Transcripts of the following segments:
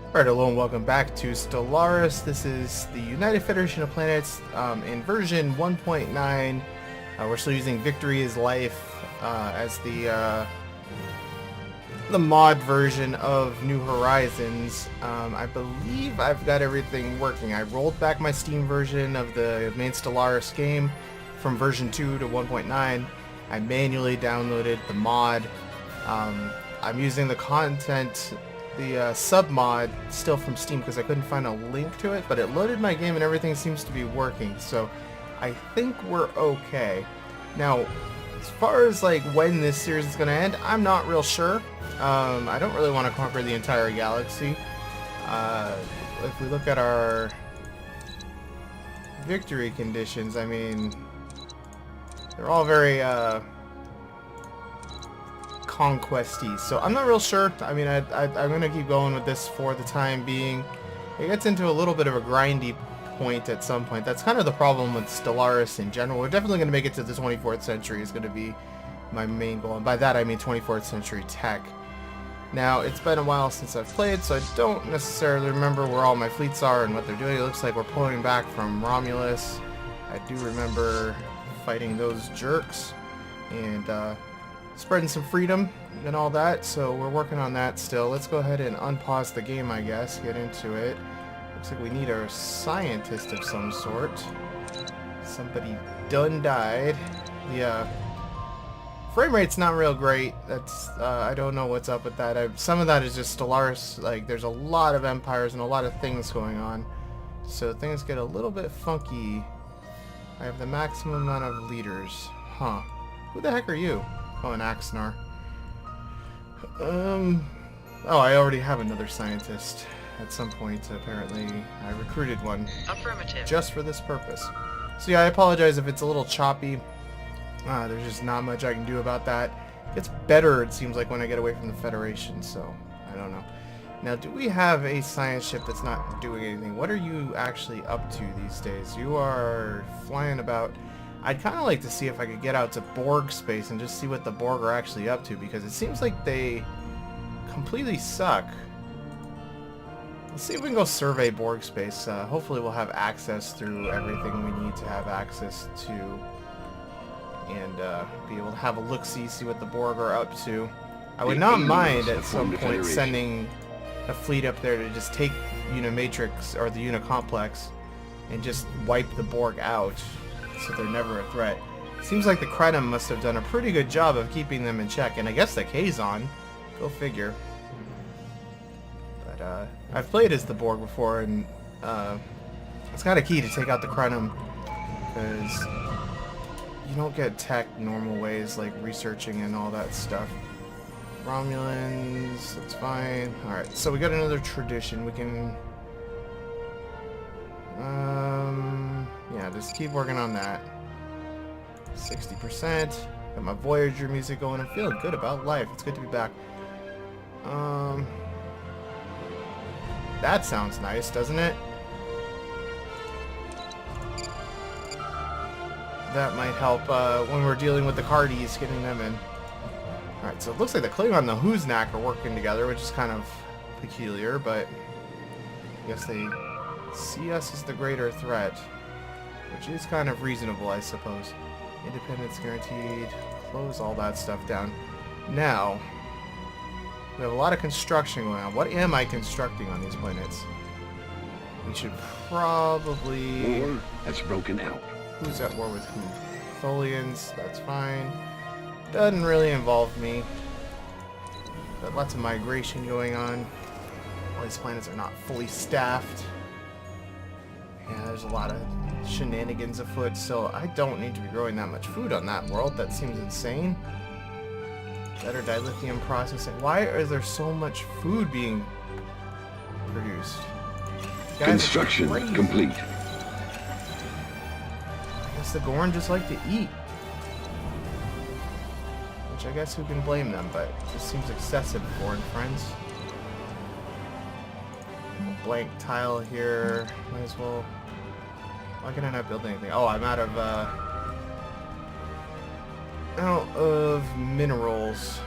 Alright, hello and welcome back to Stellaris. This is the United Federation of Planets in version 1.9. We're still using Victory is Life as the mod version of New Horizons. I believe I've got everything working. I rolled back my Steam version of the main Stellaris game from version 2 to 1.9. I manually downloaded the mod. I'm using the content, the sub-mod still from Steam because I couldn't find a link to it, but it loaded my game and everything seems to be working, so I think we're okay. Now, as far as like when this series is going to end, I'm not real sure. I don't really want to conquer the entire galaxy. If we look at our victory conditions, I mean, they're all very conquesty, so I'm not real sure. I mean, I'm gonna keep going with this for the time being. It gets into a little bit of a grindy point at some point. That's kind of the problem with Stellaris in general. We're definitely gonna make it to the 24th century is gonna be my main goal, and by that I mean 24th century tech. Now, it's been a while since I've played, so I don't necessarily remember where all my fleets are and what they're doing. It looks like we're pulling back from Romulus. I do remember fighting those jerks and spreading some freedom and all that, so we're working on that still. Let's go ahead and unpause the game, I guess, get into it. Looks like we need a scientist of some sort. Somebody done died. The frame rate's not real great. That's I don't know what's up with that. Some of that is just Stellaris. Like, there's a lot of empires and a lot of things going on, so things get a little bit funky. I have the maximum amount of leaders. Huh. Who the heck are you? Oh, an Axnar. Oh, I already have another scientist. At some point, apparently, I recruited one. Affirmative. Just for this purpose. So yeah, I apologize if it's a little choppy. There's just not much I can do about that. It gets better, it seems like, when I get away from the Federation, so I don't know. Now, do we have a science ship that's not doing anything? What are you actually up to these days? You are flying about. I'd kind of like to see if I could get out to Borg space and just see what the Borg are actually up to, because it seems like they completely suck. Let's see if we can go survey Borg space. Hopefully we'll have access through everything we need to have access to, and be able to have a look-see, see what the Borg are up to. I would not mind at some point sending a fleet up there to just take Unimatrix or the Unicomplex and just wipe the Borg out, so they're never a threat. Seems like the Kretum must have done a pretty good job of keeping them in check, and I guess the Kazon. Go figure. But I've played as the Borg before, and it's kind of key to take out the Kretum, because you don't get tech normal ways like researching and all that stuff. Romulans, that's fine. Alright, so we got another tradition. We can yeah, just keep working on that. 60%. Got my Voyager music going. I'm feeling good about life. It's good to be back. That sounds nice, doesn't it? That might help when we're dealing with the Cardies, getting them in. Alright, so it looks like the Klingon and the Huznak are working together, which is kind of peculiar, but I guess they see us as the greater threat, which is kind of reasonable, I suppose. Independence guaranteed. Close all that stuff down. Now, we have a lot of construction going on. What am I constructing on these planets? We should probably... War has broken out. Who's at war with who? Tholians, that's fine. Doesn't really involve me. But lots of migration going on. All these planets are not fully staffed. Yeah, there's a lot of shenanigans afoot, so I don't need to be growing that much food on that world. That seems insane. Better dilithium processing. Why is there so much food being produced? Construction complete. I guess the Gorn just like to eat. Which I guess who can blame them, but it just seems excessive, Gorn friends. A blank tile here. Might as well... Why can I not build anything? Oh, I'm out of minerals.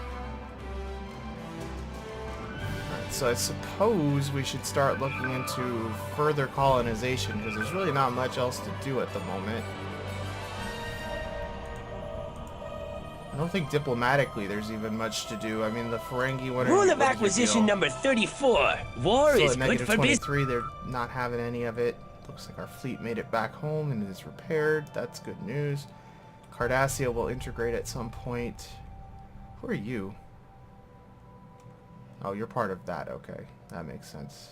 so I suppose we should start looking into further colonization, because there's really not much else to do at the moment. I don't think diplomatically there's even much to do. I mean, the Ferengi... Rule of acquisition number 34. War is good for business. -23, they're not having any of it. Looks like our fleet made it back home and is repaired. That's good news. Cardassia will integrate at some point. Who are you? Oh, you're part of that. Okay, that makes sense.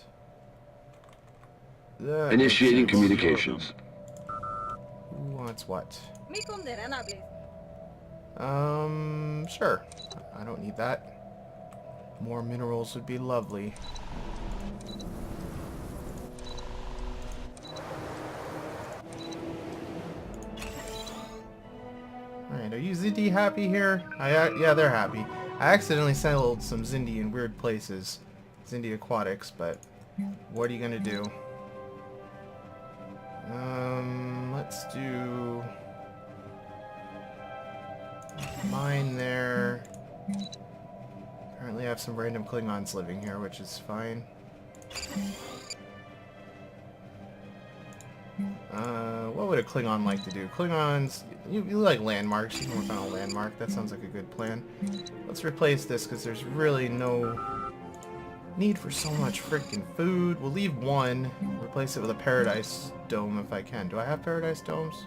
Initiating communications. Who wants what? Me Sure. I don't need that. More minerals would be lovely. Alright, are you Zindi happy here? Yeah, they're happy. I accidentally settled some Zindi in weird places. Zindi aquatics, but what are you gonna do? Let's do... mine there. Apparently I have some random Klingons living here, which is fine. What would a Klingon like to do? Klingons, you like landmarks. You can work on a landmark. That sounds like a good plan. Let's replace this because there's really no need for so much freaking food. We'll leave one. Replace it with a paradise dome if I can. Do I have paradise domes?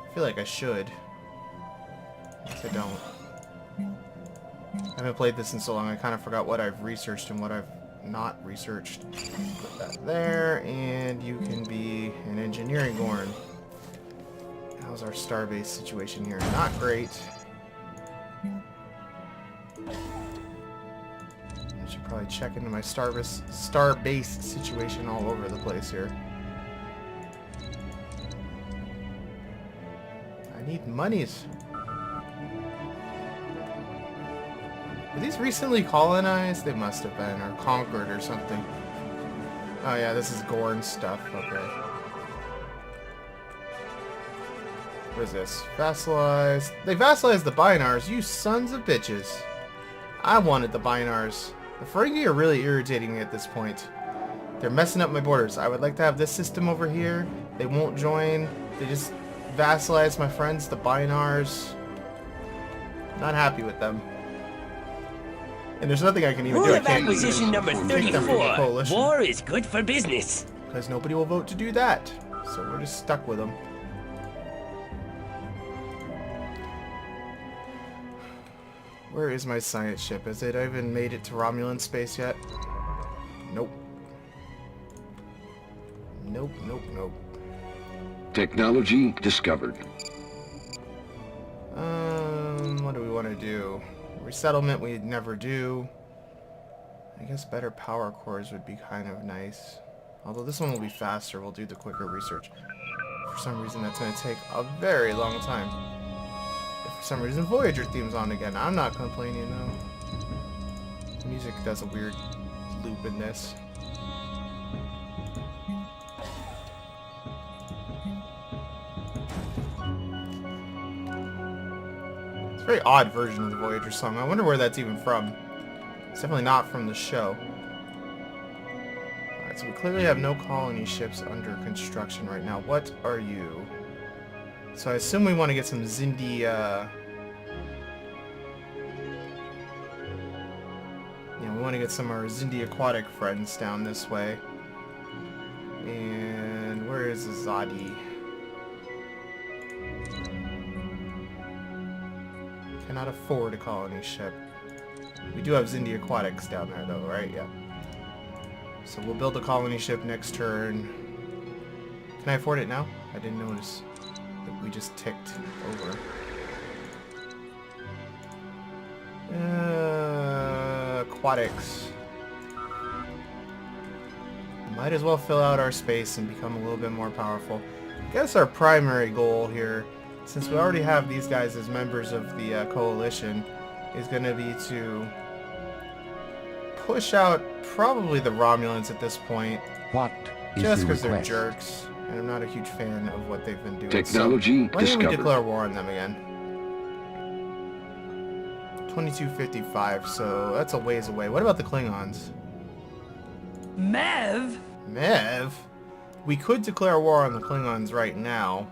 I feel like I should. I don't. I haven't played this in so long, I kind of forgot what I've researched and what I've not researched. Put that there, and you can be an engineering Gorn. How's our starbase situation here? Not great. I should probably check into my starbase situation all over the place here. I need monies. Were these recently colonized? They must have been, or conquered or something. Oh yeah, this is Gorn stuff, okay. What is this? Vassalized. They vassalized the Binars, you sons of bitches. I wanted the Binars. The Ferengi are really irritating me at this point. They're messing up my borders. I would like to have this system over here. They won't join. They just vassalize my friends, the Binars. Not happy with them. And there's nothing I can even do. Rule of acquisition number 34. War is good for business. Because nobody will vote to do that. So we're just stuck with them. Where is my science ship? Has it even made it to Romulan space yet? Nope. Nope, nope, nope. Technology discovered. What do we want to do? Resettlement we'd never do. I guess better power cores would be kind of nice. Although this one will be faster, we'll do the quicker research. For some reason that's going to take a very long time. If for some reason Voyager theme's on again, I'm not complaining though. The music does a weird loop in this. A very odd version of the Voyager song. I wonder where that's even from. It's definitely not from the show. Alright, so we clearly have no colony ships under construction right now. What are you? So I assume we want to get some Zindi, we want to get some of our Zindi aquatic friends down this way. And where is Azadi? Cannot afford a colony ship. We do have Zindi aquatics down there though, right? Yeah. So we'll build a colony ship next turn. Can I afford it now? I didn't notice that we just ticked over. Aquatics. Might as well fill out our space and become a little bit more powerful. I guess our primary goal here, since we already have these guys as members of the coalition, is going to be to push out probably the Romulans at this point. What is just the because they're request? jerks, and I'm not a huge fan of what they've been doing. Technology So, why don't we discovered. declare war on them again? 2255, so that's a ways away. What about the Klingons? Mev? Mev? We could declare war on the Klingons right now.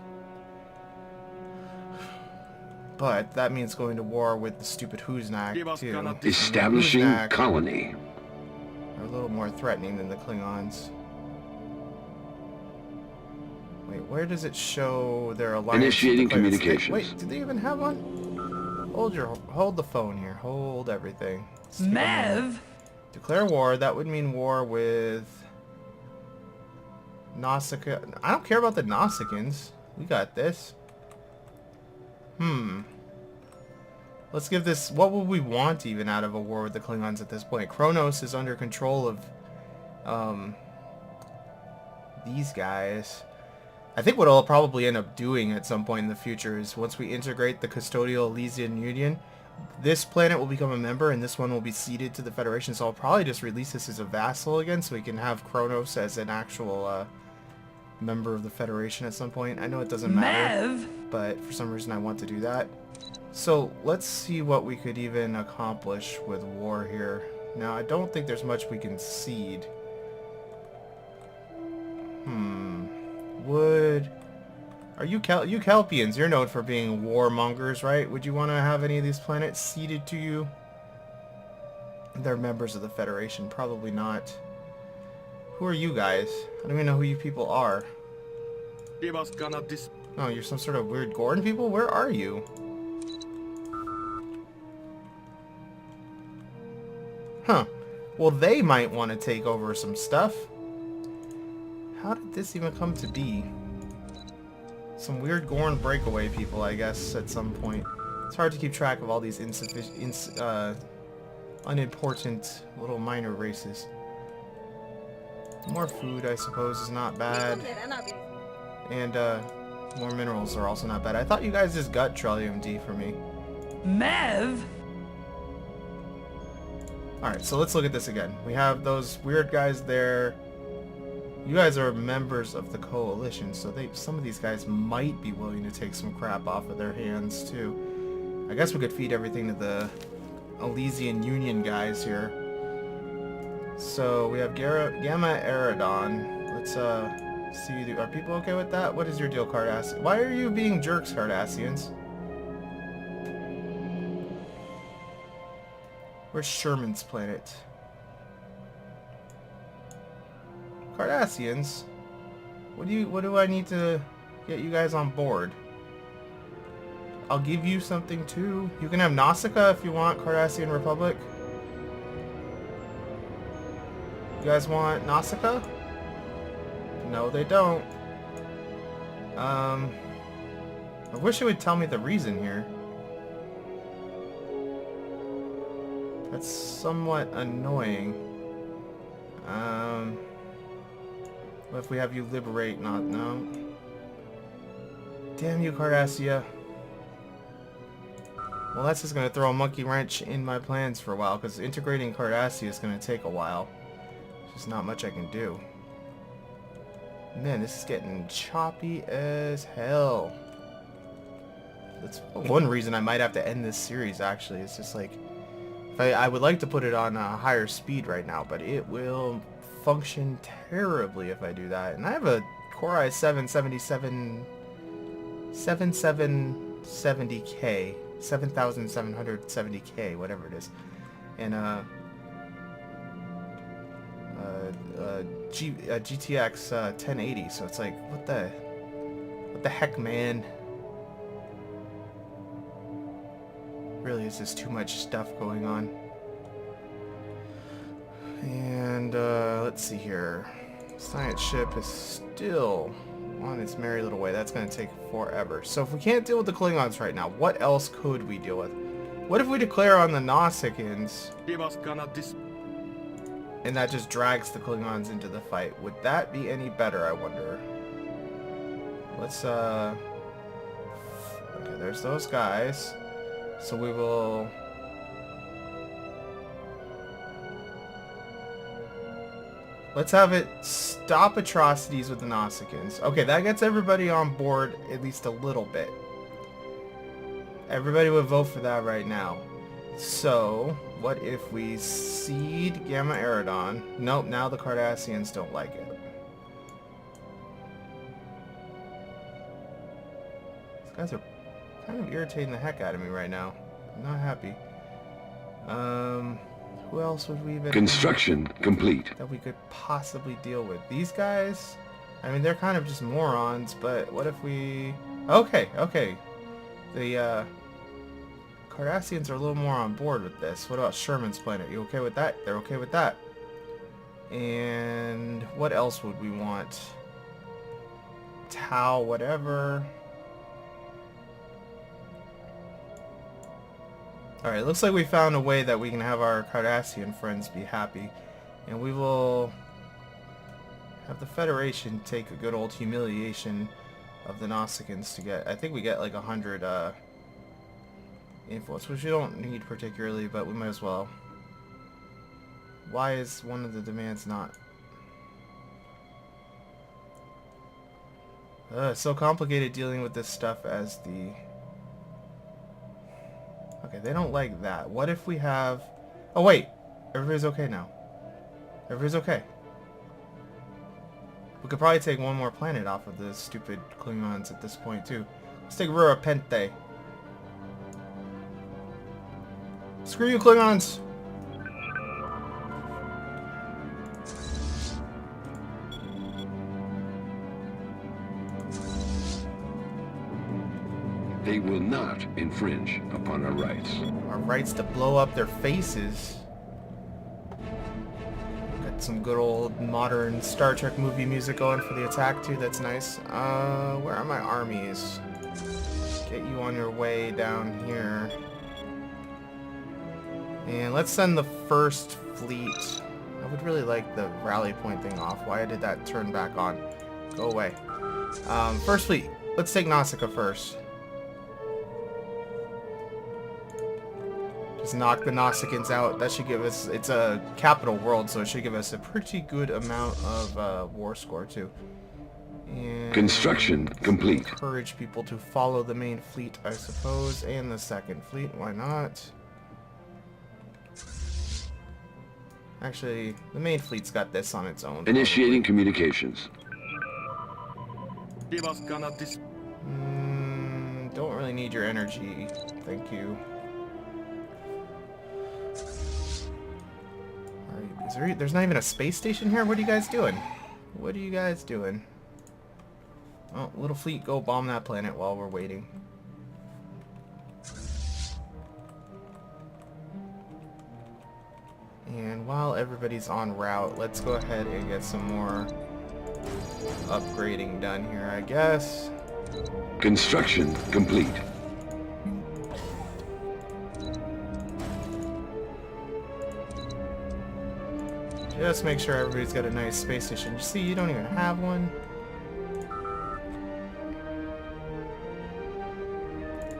But that means going to war with the stupid Huznak, too. Establishing Huznak colony. are a little more threatening than the Klingons. Wait, where does it show their alliance? Initiating with the Klingons? communications. Wait, do they even have one? Hold the phone here. Hold everything. Let's take a moment. Mev? Declare war. That would mean war with Nausicaa. I don't care about the Nausicaans. We got this. Let's give this... What would we want even out of a war with the Klingons at this point? Kronos is under control of these guys. I think what I'll probably end up doing at some point in the future is once we integrate the Custodial Elysian Union, this planet will become a member and this one will be ceded to the Federation. So I'll probably just release this as a vassal again so we can have Kronos as an actual member of the Federation at some point. I know it doesn't matter, Mev? but for some reason I want to do that. So let's see what we could even accomplish with war here. Now I don't think there's much we can cede. Are you you Kelpians? You're known for being warmongers, right? Would you want to have any of these planets ceded to you? They're members of the Federation. Probably not. Who are you guys? I don't even know who you people are. Oh, you're some sort of weird Gordon people? Where are you? Huh. Well, they might want to take over some stuff. How did this even come to be? Some weird Gorn breakaway people, I guess, at some point. It's hard to keep track of all these unimportant little minor races. More food, I suppose, is not bad. And, more minerals are also not bad. I thought you guys just got Trillium D for me. Mev? Alright, so let's look at this again. We have those weird guys there. You guys are members of the Coalition, so some of these guys might be willing to take some crap off of their hands, too. I guess we could feed everything to the Elysian Union guys here. So, we have Gamma Eridon. Let's, see, are people okay with that? What is your deal, Cardassian? Why are you being jerks, Cardassians? Where's Sherman's planet? Cardassians? What do I need to get you guys on board? I'll give you something too. You can have Nausicaa if you want, Cardassian Republic. You guys want Nausicaa? No, they don't. I wish it would tell me the reason here. That's somewhat annoying. What if we have you liberate? No. Damn you, Cardassia. Well, that's just going to throw a monkey wrench in my plans for a while, because integrating Cardassia is going to take a while. There's just not much I can do. Man, this is getting choppy as hell. That's one reason I might have to end this series, actually. It's just like, I would like to put it on a higher speed right now, but it will function terribly if I do that. And I have a Core i7-7770K, 7770K, whatever it is, and GTX 1080. So it's like, what the heck, man? Really, is just too much stuff going on. And let's see here. Science ship is still on its merry little way. That's going to take forever. So if we can't deal with the Klingons right now, what else could we deal with? What if we declare on the Nausicaans and that just drags the Klingons into the fight? Would that be any better, I wonder? Let's okay, there's those guys. So we will... Let's have it stop atrocities with the Nausicaans. Okay, that gets everybody on board at least a little bit. Everybody would vote for that right now. So, what if we seed Gamma Eridon? Nope, now the Cardassians don't like it. These guys are kind of irritating the heck out of me right now. I'm not happy. Who else would we even... Construction complete. That we could possibly deal with? These guys? I mean, they're kind of just morons, but what if we... Okay. The, Cardassians are a little more on board with this. What about Sherman's planet? You okay with that? They're okay with that. And what else would we want? Tau, whatever. Alright, looks like we found a way that we can have our Cardassian friends be happy. And we will have the Federation take a good old humiliation of the Nausicaans to get... I think we get like 100 influence, which we don't need particularly, but we might as well. Why is one of the demands not? It's so complicated dealing with this stuff as the... Okay, they don't like that. What if we have... Oh, wait! Everybody's okay now. Everybody's okay. We could probably take one more planet off of the stupid Klingons at this point, too. Let's take Rura Pente. Screw you, Klingons! They will not infringe upon our rights. Our rights to blow up their faces. Got some good old modern Star Trek movie music going for the attack too, that's nice. Where are my armies? Get you on your way down here. And let's send the first fleet. I would really like the rally point thing off. Why did that turn back on? Go away. First fleet. Let's take Nausicaa first. Just knock the Nausicaans out. That should give us... It's a capital world, so it should give us a pretty good amount of war score, too. And construction complete. Encourage people to follow the main fleet, I suppose, and the second fleet. Why not? Actually, the main fleet's got this on its own. Initiating communications. Don't really need your energy. Thank you. There's not even a space station here? What are you guys doing? What are you guys doing? Oh, little fleet, go bomb that planet while we're waiting. And while everybody's en route, let's go ahead and get some more upgrading done here, I guess. Construction complete. Just make sure everybody's got a nice space station. You see, you don't even have one.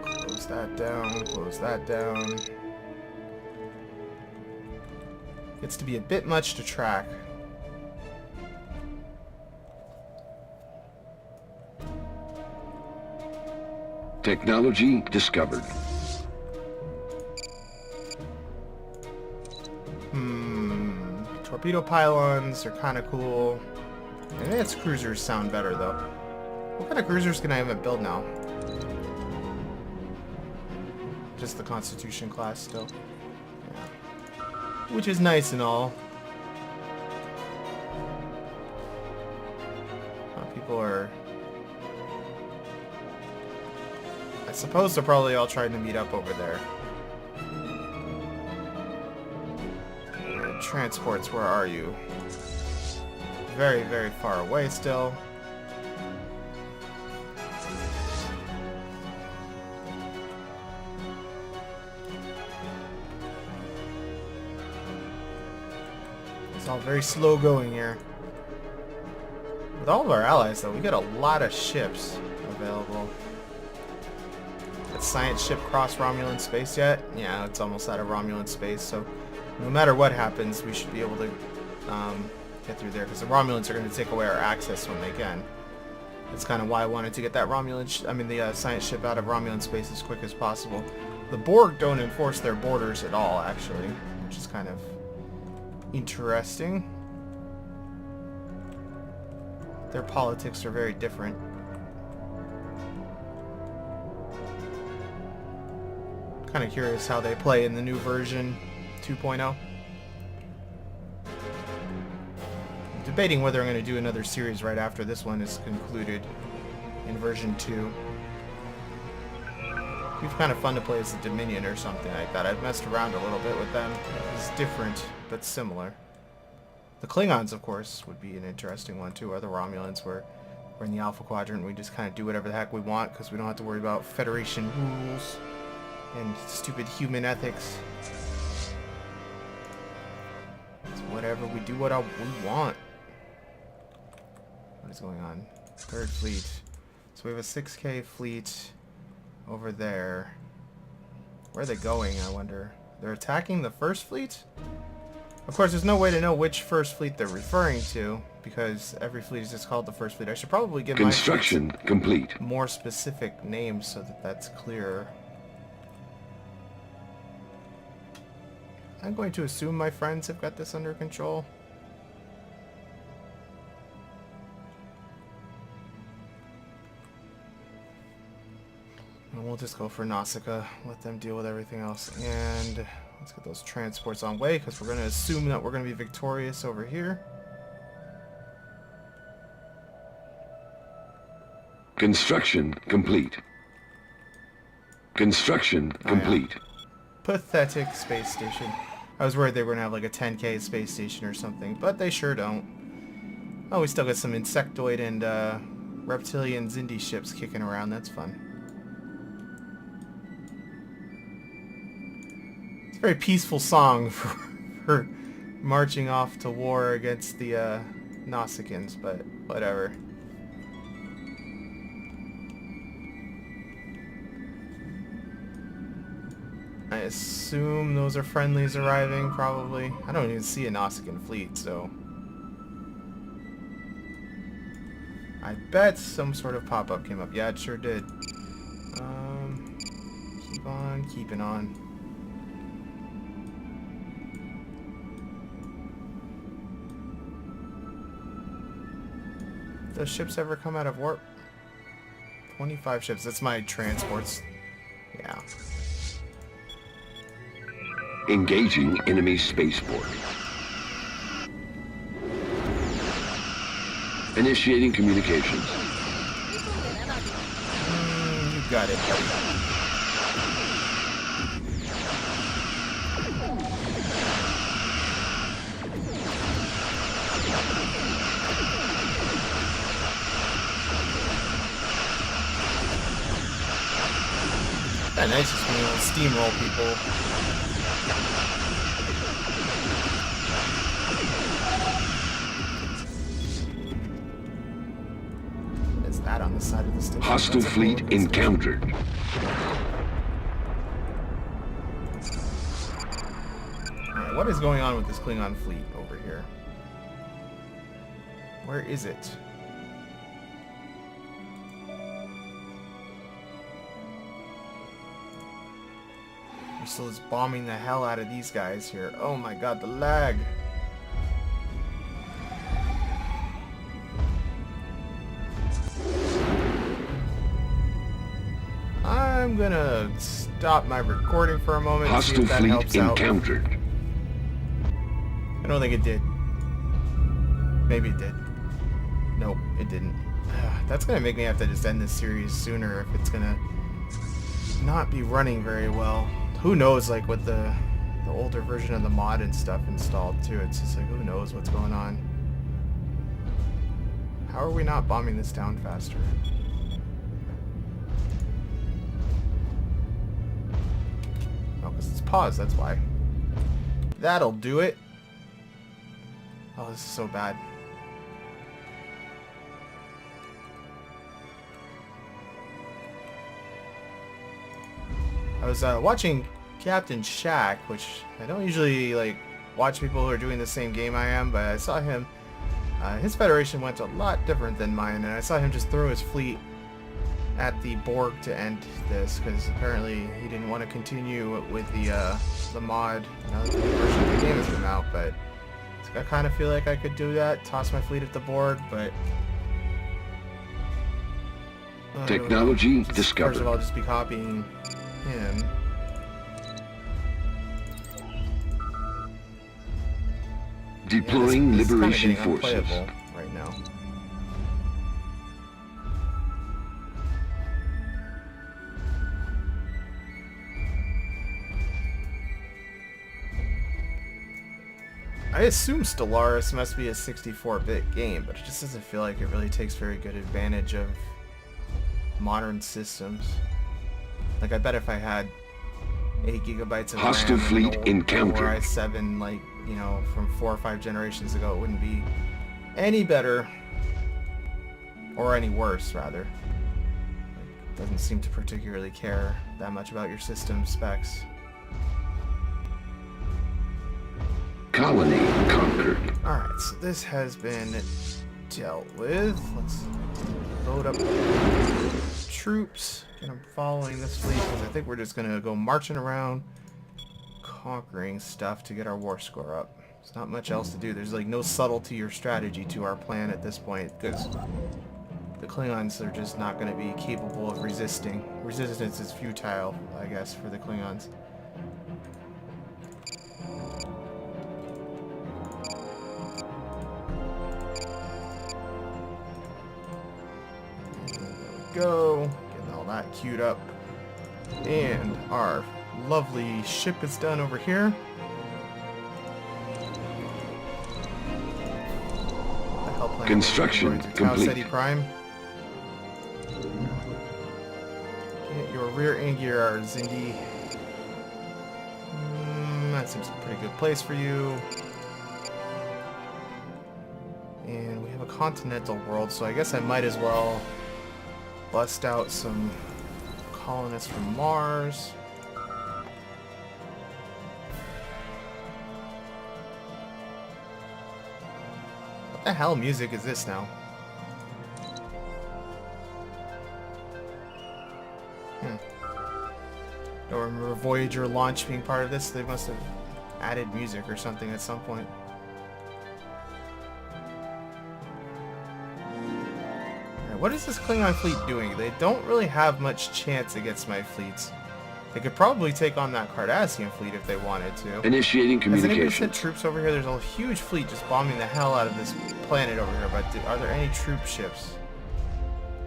Close that down, close that down. Gets to be a bit much to track. Technology discovered. Torpedo pylons are kind of cool. Advanced cruisers sound better, though. What kind of cruisers can I even build now? Just the Constitution class still. Yeah. Which is nice and all. People are... I suppose they're probably all trying to meet up over there. Transports, where are you? Very, very far away still. It's all very slow going here. With all of our allies, though, we got a lot of ships available. That science ship crossed Romulan space yet? Yeah, it's almost out of Romulan space, so no matter what happens, we should be able to get through there, because the Romulans are going to take away our access when they can. That's kind of why I wanted to get that the science ship out of Romulan space as quick as possible. The Borg don't enforce their borders at all, actually, which is kind of interesting. Their politics are very different. Kind of curious how they play in the new version 2.0. Debating whether I'm going to do another series right after this one is concluded in version 2. It'd be kind of fun to play as a Dominion or something like that. I've messed around a little bit with them. It's different, but similar. The Klingons, of course, would be an interesting one too, or the Romulans, where we're in the Alpha Quadrant. We just kind of do whatever the heck we want because we don't have to worry about Federation rules and stupid human ethics. It's whatever, we do what we want. What is going on? Third fleet. So we have a 6K fleet over there. Where are they going, I wonder? They're attacking the first fleet? Of course, there's no way to know which first fleet they're referring to, because every fleet is just called the first fleet. I should probably give Construction complete. More specific names so that that's clearer. I'm going to assume my friends have got this under control. And we'll just go for Nausicaa, let them deal with everything else. And let's get those transports on way, because we're going to assume that we're going to be victorious over here. Construction complete. Construction complete. Yeah. Pathetic space station. I was worried they were going to have like a 10K space station or something, but they sure don't. Oh, we still got some insectoid and reptilian Xindi ships kicking around. That's fun. It's a very peaceful song for marching off to war against the Nausicaans, but whatever. I assume those are friendlies arriving, probably. I don't even see a Nausicaan fleet, so... I bet some sort of pop-up came up. Yeah, it sure did. Keep on keeping on. Those ships ever come out of warp? 25 ships. That's my transports. Yeah. Engaging enemy spaceport. Initiating communications. You got it, buddy. That nice just being able to steamroll people. That on the side of the station. Hostile fleet encountered. Alright, what is going on with this Klingon fleet over here? Where is it? We're still just bombing the hell out of these guys here. Oh my god, the lag! I'm gonna stop my recording for a moment. Hostile see if that fleet helps out. encountered. I don't think it did. Maybe it did. Nope, it didn't. That's gonna make me have to just end this series sooner if it's gonna not be running very well. Who knows, like with the older version of the mod and stuff installed too. It's just like, who knows what's going on. How are we not bombing this down faster? It's paused, that's why. That'll do it. Oh, this is so bad. I was watching Captain Shack, which I don't usually like watch people who are doing the same game I am, but I saw him. His Federation went a lot different than mine, and I saw him just throw his fleet at the Borg to end this, because apparently he didn't want to continue with the mod now that the new version of the game has come out, but I kind of feel like I could do that, toss my fleet at the Borg, but... Technology discovered. First of all, just be copying him. Deploying this liberation is kinda getting forces. unplayable right now. I assume Stellaris must be a 64-bit game, but it just doesn't feel like it really takes very good advantage of modern systems. Like, I bet if I had 8 gigabytes of Hostile RAM fleet and an old encountered. Core i7, like, you know, from 4 or 5 generations ago, it wouldn't be any better. Or any worse, rather. Like, doesn't seem to particularly care that much about your system specs. Colony conquered. Alright, so this has been dealt with. Let's load up troops. And I'm following this fleet because I think we're just going to go marching around conquering stuff to get our war score up. There's not much else to do. There's like no subtlety or strategy to our plan at this point because the Klingons are just not going to be capable of resisting. Resistance is futile, I guess, for the Klingons. Go, getting all that queued up, and our lovely ship is done over here. The hell planet Construction we're going to? Tau complete. Ceti Prime. Get your rear angular, Zindi. That seems a pretty good place for you. And we have a continental world, so I guess I might as well bust out some colonists from Mars. What the hell music is this now? Don't remember Voyager launch being part of this. They must have added music or something at some point. What is this Klingon fleet doing? They don't really have much chance against my fleets. They could probably take on that Cardassian fleet if they wanted to. Initiating Has anybody communication. sent troops over here? There's a huge fleet just bombing the hell out of this planet over here, but are there any troop ships?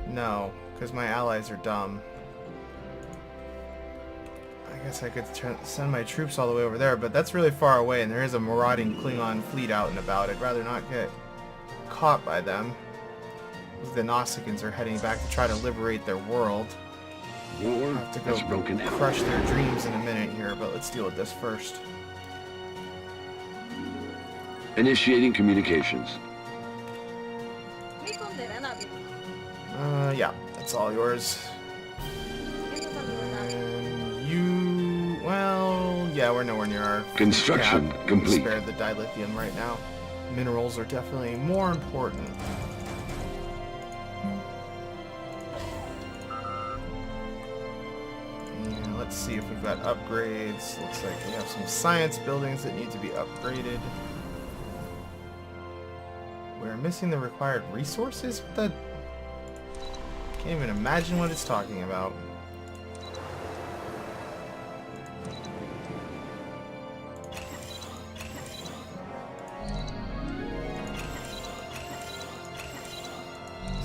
No, because my allies are dumb. I guess I could send my troops all the way over there, but that's really far away, and there is a marauding Klingon fleet out and about. I'd rather not get caught by them. The Nausicaans are heading back to try to liberate their world. War I'll have to has go broken out. crush their dreams in a minute here, but let's deal with this first. Initiating communications. Yeah, that's all yours. And you... well, yeah, we're nowhere near our... Construction cap. complete. Spare the dilithium right now. Minerals are definitely more important. And let's see if we've got upgrades. Looks like we have some science buildings that need to be upgraded. We're missing the required resources? What the... Can't even imagine what it's talking about.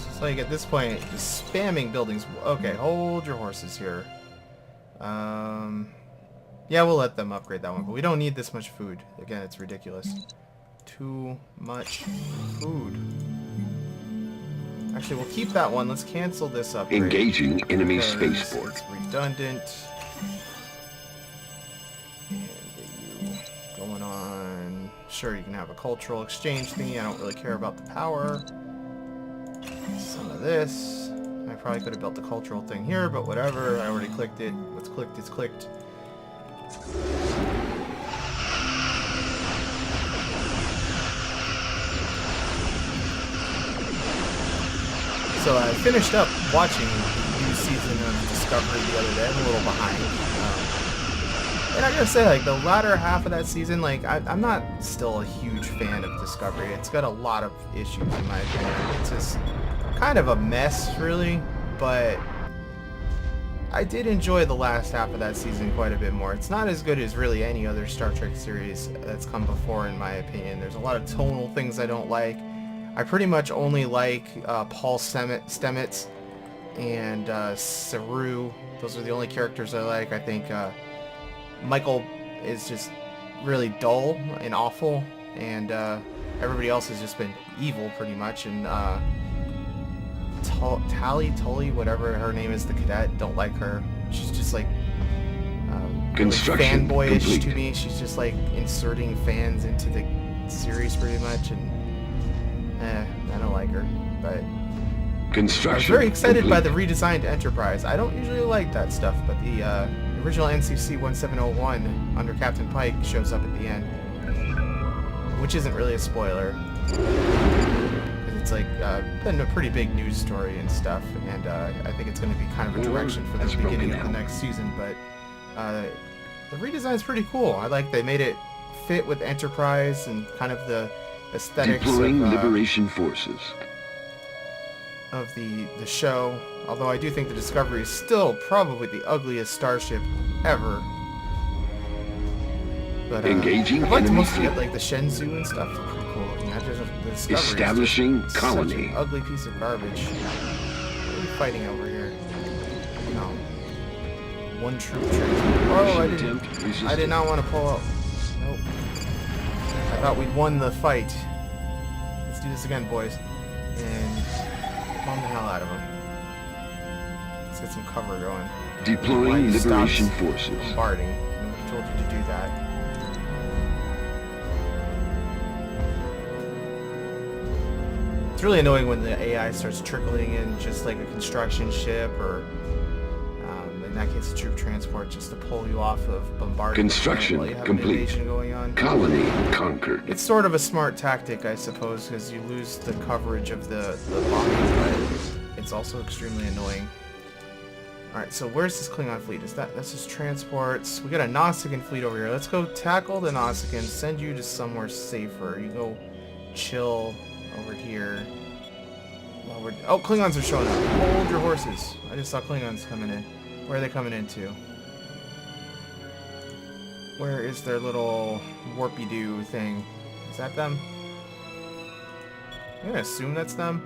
It's like at this point, just spamming buildings. Okay, hold your horses here. Yeah, we'll let them upgrade that one, but we don't need this much food. Again, it's ridiculous. Too much food. Actually, we'll keep that one. Let's cancel this upgrade. Engaging enemy because spaceport. It's redundant. And get you going on. Sure, you can have a cultural exchange thingy. I don't really care about the power. Some of this. I probably could have built the cultural thing here, but whatever. I already clicked it. What's clicked is clicked. So I finished up watching the new season of Discovery the other day. I'm a little behind. And I gotta say, like, the latter half of that season, like, I'm not still a huge fan of Discovery. It's got a lot of issues, in my opinion. It's just kind of a mess, really, but I did enjoy the last half of that season quite a bit more. It's not as good as really any other Star Trek series that's come before, in my opinion. There's a lot of tonal things I don't like. I pretty much only like Paul Stamets and Saru. Those are the only characters I like. I think Michael is just really dull and awful, and everybody else has just been evil pretty much. And Tully, whatever her name is, the cadet, don't like her. She's just like really Construction fanboyish complete. to me. She's just like inserting fans into the series pretty much, and I don't like her. But I was Construction very excited by the complete. redesigned Enterprise. I don't usually like that stuff, but the original NCC 1701 under Captain Pike shows up at the end, which isn't really a spoiler. It's like been a pretty big news story and stuff, and I think it's going to be kind of a direction for the That's beginning broken of the out. next season. But the redesign's pretty cool. I like they made it fit with Enterprise and kind of the aesthetics Deploying Liberation Forces. of the show. Although I do think the Discovery is still probably the ugliest starship ever. But Engaging I'd like to enemy mostly get fleet. like the Shenzhou and stuff. They're pretty cool looking. The Discovery is just Establishing such colony. an ugly piece of garbage. What are we fighting over here? No. One troop train. Oh, I did not want to pull up. Nope. I thought we'd won the fight. Let's do this again, boys. And bomb the hell out of them. Let's get some cover going. Why Deploying you Liberation stopped Forces. bombarding. Nobody told you to do that. It's really annoying when the AI starts trickling in just like a construction ship or, in that case, a troop transport just to pull you off of bombarding. Construction while you have complete. An invasion going on. Colony conquered. It's sort of a smart tactic, I suppose, because you lose the coverage of the bombing, but it's also extremely annoying. Alright, so where's this Klingon fleet? That's just transports. We got a Nausicaan fleet over here. Let's go tackle the Nausicaan, send you to somewhere safer. You go chill over here. While oh, Klingons are showing up. Hold your horses. I just saw Klingons coming in. Where are they coming into? Where is their little warpy-doo thing? Is that them? I'm gonna assume that's them.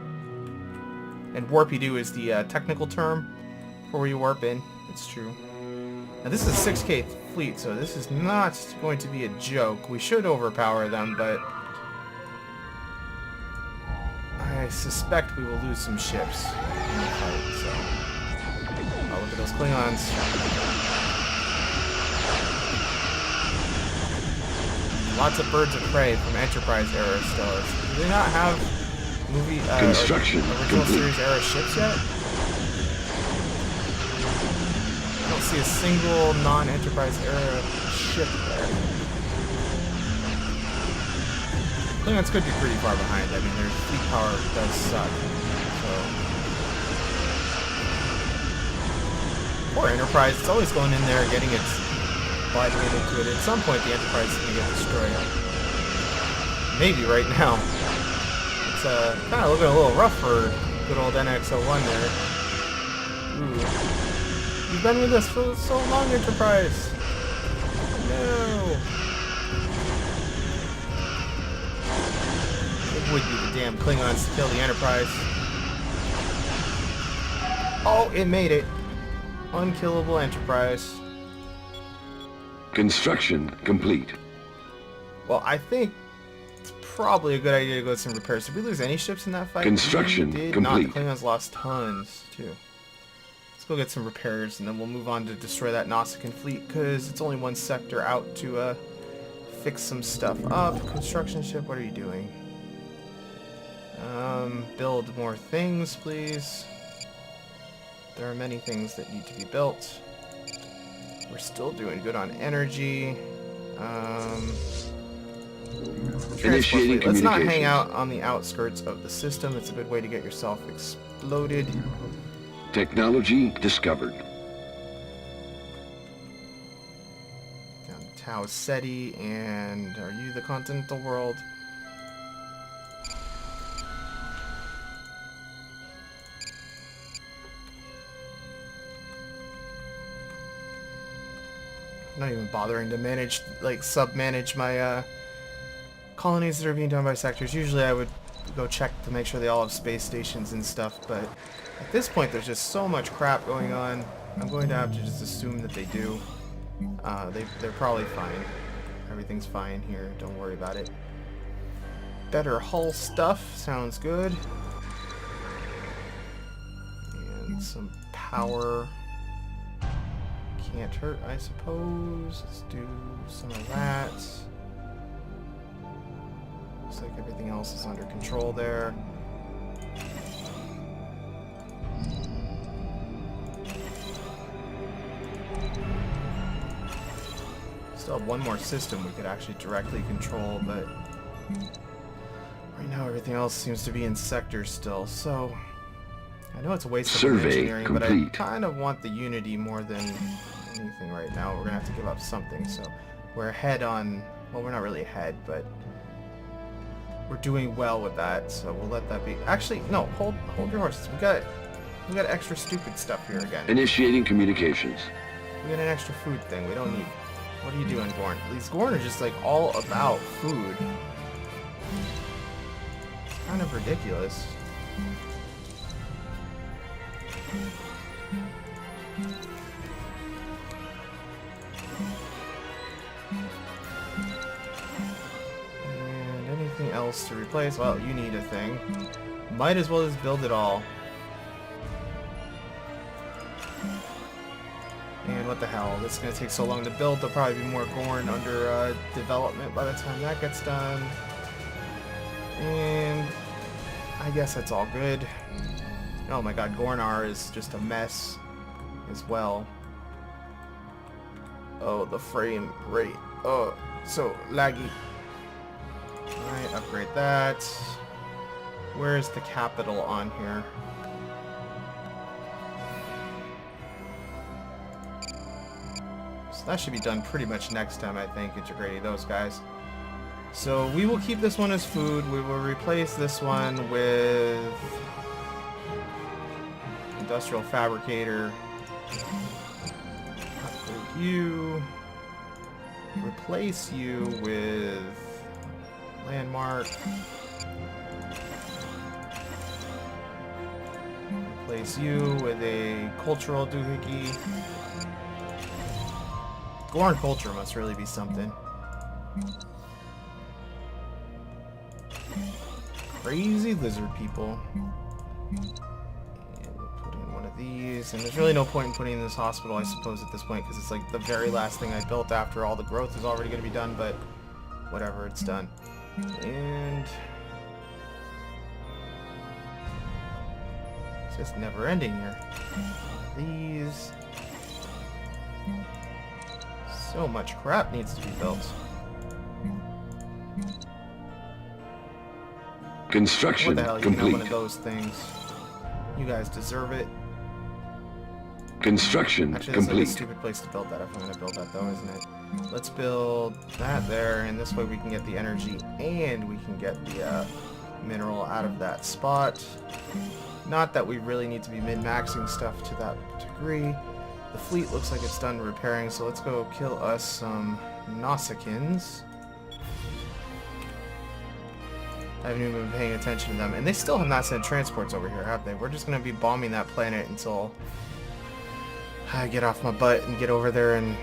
And warpy-doo is the technical term for where you warp in. It's true. Now this is a 6K fleet, so this is not going to be a joke. We should overpower them, but I suspect we will lose some ships in the fight, so... Oh, look at those Klingons. Lots of birds of prey from Enterprise era Stellaris. Do they not have movie Construction original complete. series era ships yet? I don't see a single non-Enterprise era ship there. Klingons could be pretty far behind. I mean, their fleet power does suck. So poor Enterprise. It's always going in there, getting its sliding into it. At some point, the Enterprise is going to get destroyed. Maybe right now. It's kind of looking a little rough for good old NX-01 there. Ooh. You've been with us for so long, Enterprise. No. It would be the damn Klingons to kill the Enterprise. Oh, it made it. Unkillable Enterprise. Construction complete. Well, I think it's probably a good idea to go with some repairs. Did we lose any ships in that fight? Construction we did complete. not. The Klingons lost tons, too. Let's go get some repairs, and then we'll move on to destroy that Nausicaan fleet, because it's only one sector out to fix some stuff up. Construction ship, what are you doing? Build more things, please. There are many things that need to be built. We're still doing good on energy. Initiating Let's not hang communications. out on the outskirts of the system. It's a good way to get yourself exploded. Technology discovered. Down to Tau Ceti, and are you the continental world? I'm not even bothering to manage, like, sub-manage my colonies that are being done by sectors. Usually I would go check to make sure they all have space stations and stuff, but at this point there's just so much crap going on. I'm going to have to just assume that they do. They're probably fine. Everything's fine here. Don't worry about it. Better hull stuff. Sounds good. And some power. Can't hurt, I suppose. Let's do some of that. Looks like everything else is under control there. Still have one more system we could actually directly control, but right now everything else seems to be in sectors still, so I know it's a waste of engineering, but I kind of want the Unity more than anything right now. We're gonna have to give up something, so we're ahead on, well, we're not really ahead, but we're doing well with that, so we'll let that be. Actually, no, hold your horses. We got extra stupid stuff here again. Initiating communications. We got an extra food thing. We don't need. What are you doing, Gorn? These Gorn are just like all about food. It's kind of ridiculous. And anything else to replace? Well, you need a thing. Might as well just build it all. And what the hell, this is going to take so long to build, there'll probably be more Gorn under development by the time that gets done. And I guess that's all good. Oh my god, Gornar is just a mess as well. Oh, the frame rate. Oh, so laggy. Alright, upgrade that. Where's the capital on here? That should be done pretty much next time, I think, integrating those guys. So we will keep this one as food. We will replace this one with industrial fabricator. Upgrade you. Replace you with landmark. Replace you with a cultural doohickey. Gorn culture must really be something. Crazy lizard people. And we'll put in one of these. And there's really no point in putting in this hospital, I suppose, at this point, because it's like the very last thing I built after all the growth is already going to be done, but whatever, it's done. And it's just never ending here. These. So much crap needs to be built. Construction what the hell, you complete. can have one of those things. You guys deserve it. Construction Actually, complete. that's like a stupid place to build that if I'm going to build that though, isn't it? Let's build that there, and this way we can get the energy and we can get the mineral out of that spot. Not that we really need to be min-maxing stuff to that degree. The fleet looks like it's done repairing, so let's go kill us some Nausicaans. I haven't even been paying attention to them. And they still have not sent transports over here, have they? We're just going to be bombing that planet until I get off my butt and get over there and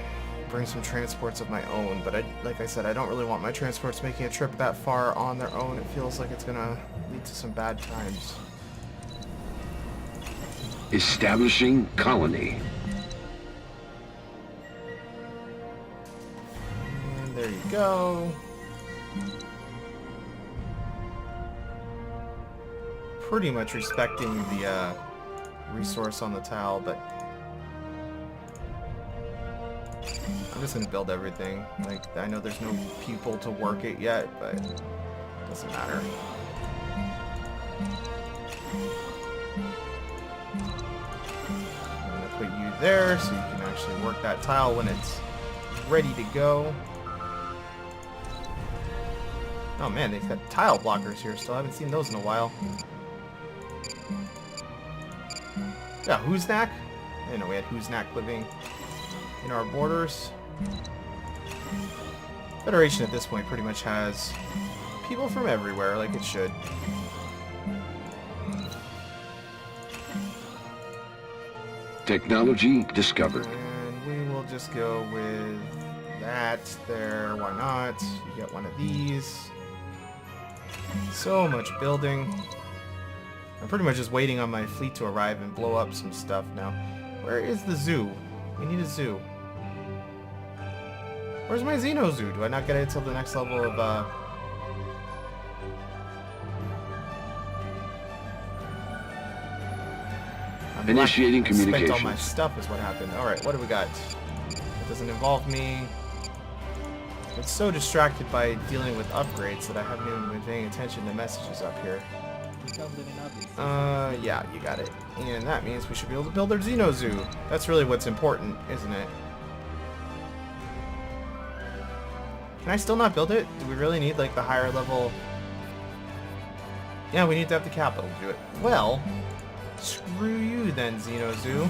bring some transports of my own. But like I said, I don't really want my transports making a trip that far on their own. It feels like it's going to lead to some bad times. Establishing colony. There you go. Pretty much respecting the resource on the tile, but I'm just gonna build everything. Like, I know there's no people to work it yet, but it doesn't matter. there, so you can actually work that tile when it's ready to go. Oh man, they've got tile blockers here still. I haven't seen those in a while. Yeah, Who's-Knack? I didn't know we had Who's-Knack living in our borders. Federation at this point pretty much has people from everywhere, like it should. Technology discovered. And we will just go with that there. Why not? You get one of these. So much building. I'm pretty much just waiting on my fleet to arrive and blow up some stuff now. Where is the zoo? We need a zoo. Where's my Xeno Zoo? Do I not get it until the next level of, Initiating communications. Spent all my stuff is what happened. Alright, what do we got? It doesn't involve me. I'm so distracted by dealing with upgrades that I haven't even been paying attention to messages up here. Yeah, you got it. And that means we should be able to build our Xeno Zoo. That's really what's important, isn't it? Can I still not build it? Do we really need, like, the higher level? Yeah, we need to have the capital to do it. Well, screw you then, Xeno Zoo.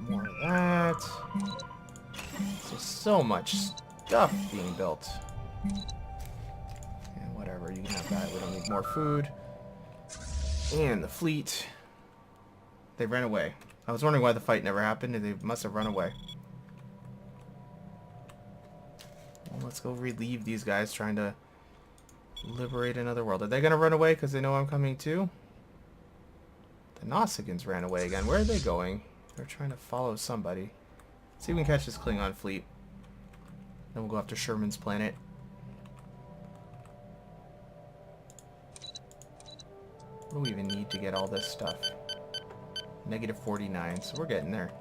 More of that. So much stuff being built. And whatever, you can have that. We don't need more food. And the fleet. They ran away. I was wondering why the fight never happened, and they must have run away. Well, let's go relieve these guys trying to liberate another world. Are they going to run away because they know I'm coming too? The Nausicaans ran away again. Where are they going? They're trying to follow somebody. Let's see if we can catch this Klingon fleet. Then we'll go after Sherman's planet. What do we even need to get all this stuff? Negative 49, so we're getting there.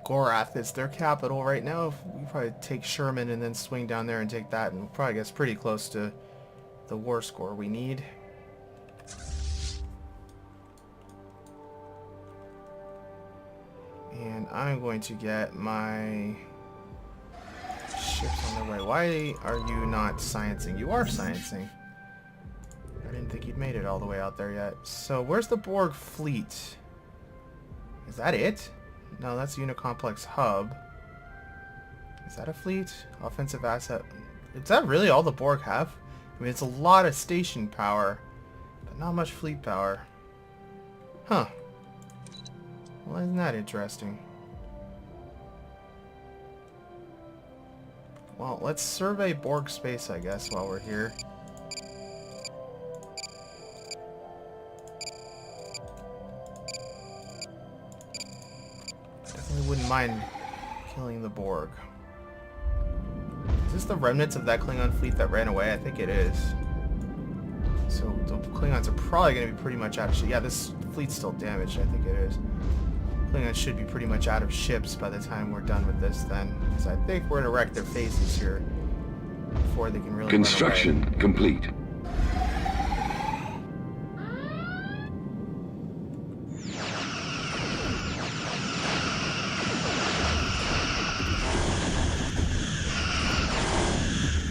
Gorath is their capital right now. We probably take Sherman and then swing down there and take that, and we'll probably get pretty close to the war score we need. And I'm going to get my ships on their way. Why are you not sciencing? You are sciencing. I didn't think you'd made it all the way out there yet. So where's the Borg fleet? Is that it? No, that's Unicomplex Hub. Is that a fleet? Offensive asset. Is that really all the Borg have? I mean, it's a lot of station power, but not much fleet power. Huh. Well, isn't that interesting? Well, let's survey Borg space, I guess, while we're here. Definitely wouldn't mind killing the Borg. Is this the remnants of that Klingon fleet that ran away? I think it is. So the Klingons are probably going to be pretty much out of shit. Yeah, this fleet's still damaged. I think it is. Klingons should be pretty much out of ships by the time we're done with this then. Because I think we're going to wreck their faces here before they can really Construction run away. complete.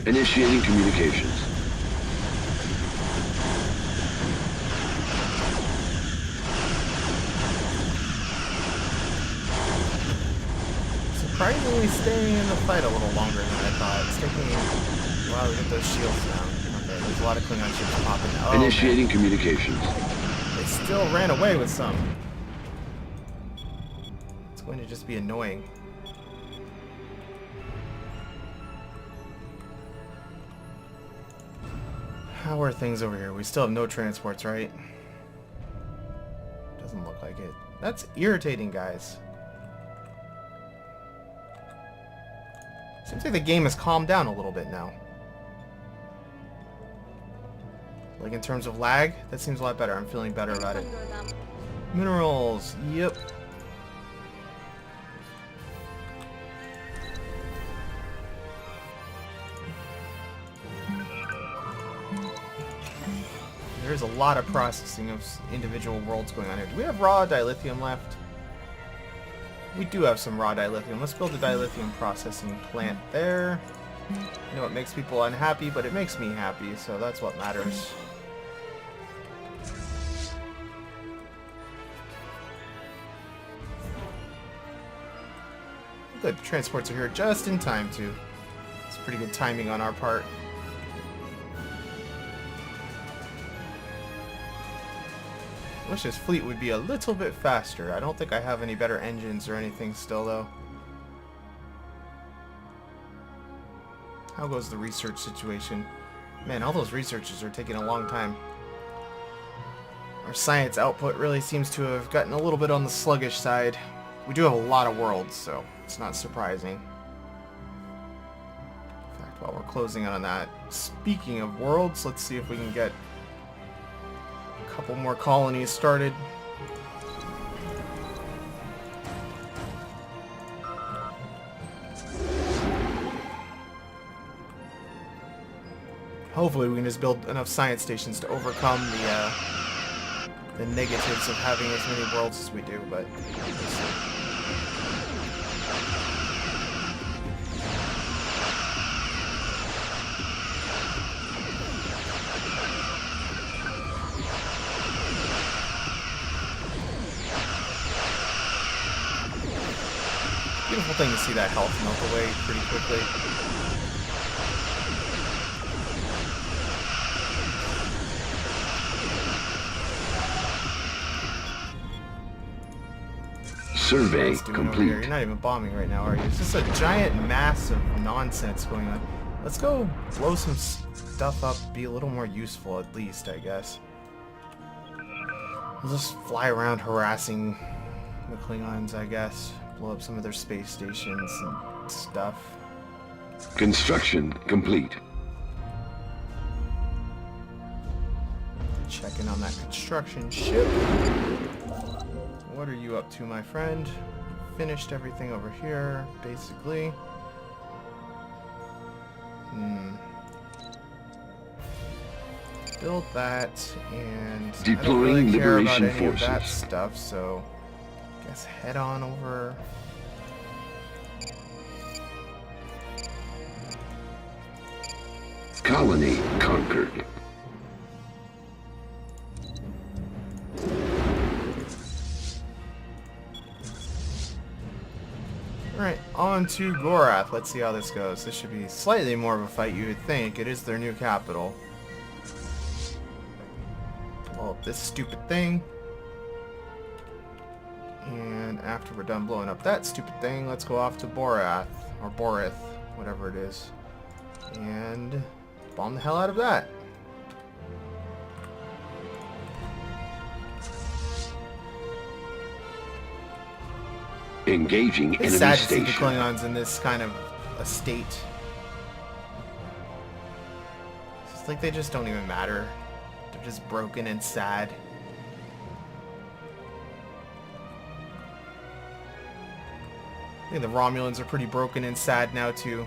Initiating communications. Surprisingly staying in the fight a little longer than I thought. It's taking a while to get those shields down. Okay, there's a lot of Klingon ships popping now. Oh, Initiating man. communications. They still ran away with some. It's going to just be annoying. How are things over here? We still have no transports, right? Doesn't look like it. That's irritating, guys. Seems like the game has calmed down a little bit now. Like in terms of lag, that seems a lot better. I'm feeling better about it. Minerals, yep. There's a lot of processing of individual worlds going on here. Do we have raw dilithium left? We do have some raw dilithium. Let's build a dilithium processing plant there. I know it makes people unhappy, but it makes me happy, so that's what matters. Good, transports are here just in time, too. It's pretty good timing on our part. I wish this fleet would be a little bit faster. I don't think I have any better engines or anything still, though. How goes the research situation? Man, all those researchers are taking a long time. Our science output really seems to have gotten a little bit on the sluggish side. We do have a lot of worlds, so it's not surprising. In fact, while we're closing on that, speaking of worlds, let's see if we can get a couple more colonies started. Hopefully we can just build enough science stations to overcome the negatives of having as many worlds as we do, but beautiful thing to see that health melt away pretty quickly. Survey complete. You're not even bombing right now, are you? It's just a giant mass of nonsense going on. Let's go blow some stuff up, be a little more useful at least, I guess. We'll just fly around harassing the Klingons, I guess. Blow up some of their space stations and stuff. Construction complete. Checking on that construction ship. What are you up to, my friend? Finished everything over here, basically. Build that, and deploying I don't really care about liberation any of that forces. stuff, so I guess head on over. Colony conquered. Alright, on to Gorath. Let's see how this goes. This should be slightly more of a fight, you would think. It is their new capital. Blow up this stupid thing. And after we're done blowing up that stupid thing, let's go off to Borath. Or Borith, whatever it is. And bomb the hell out of that. Engaging It's enemy sad to see the station. Klingons in this kind of a state. It's like they just don't even matter. They're just broken and sad. I think the Romulans are pretty broken and sad now too.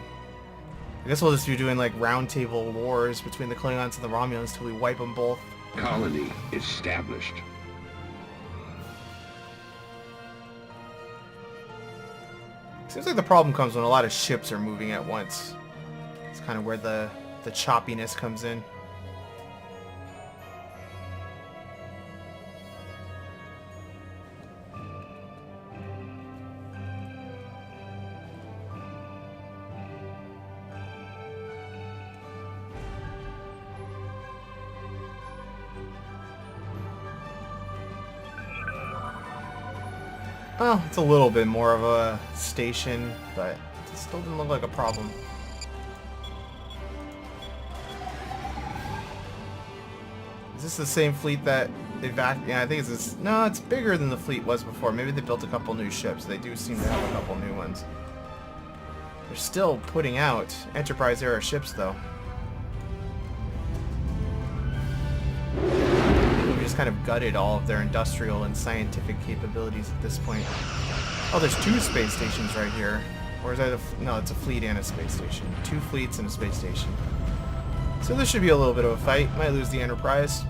I guess we'll just be doing like round table wars between the Klingons and the Romulans till we wipe them both. Colony established. Seems like the problem comes when a lot of ships are moving at once. It's kind of where the choppiness comes in. Well, it's a little bit more of a station, but it still didn't look like a problem. Is this the same fleet that yeah, I think it's this. No, it's bigger than the fleet was before. Maybe they built a couple new ships. They do seem to have a couple new ones. They're still putting out Enterprise-era ships, though. We just kind of gutted all of their industrial and scientific capabilities at this point. Oh, there's two space stations right here. Or is that no, it's a fleet and a space station. Two fleets and a space station. So this should be a little bit of a fight. Might lose the Enterprise.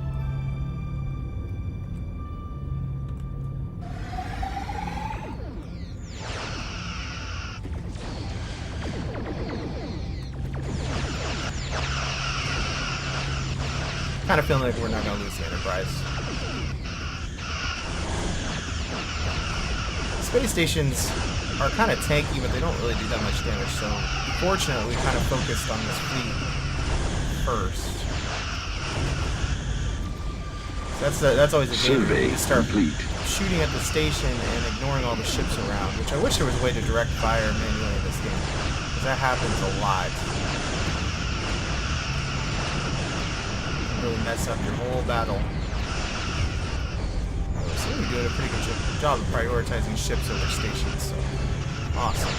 Kind of feeling like we're not going to lose the Enterprise. Space stations are kind of tanky, but they don't really do that much damage, so fortunately we kind of focused on this fleet first. So that's always a danger. You just start shooting at the station and ignoring all the ships around, which I wish there was a way to direct fire manually in this game, because that happens a lot. Really mess up your whole battle. So we're doing a pretty good job of prioritizing ships over stations, so awesome.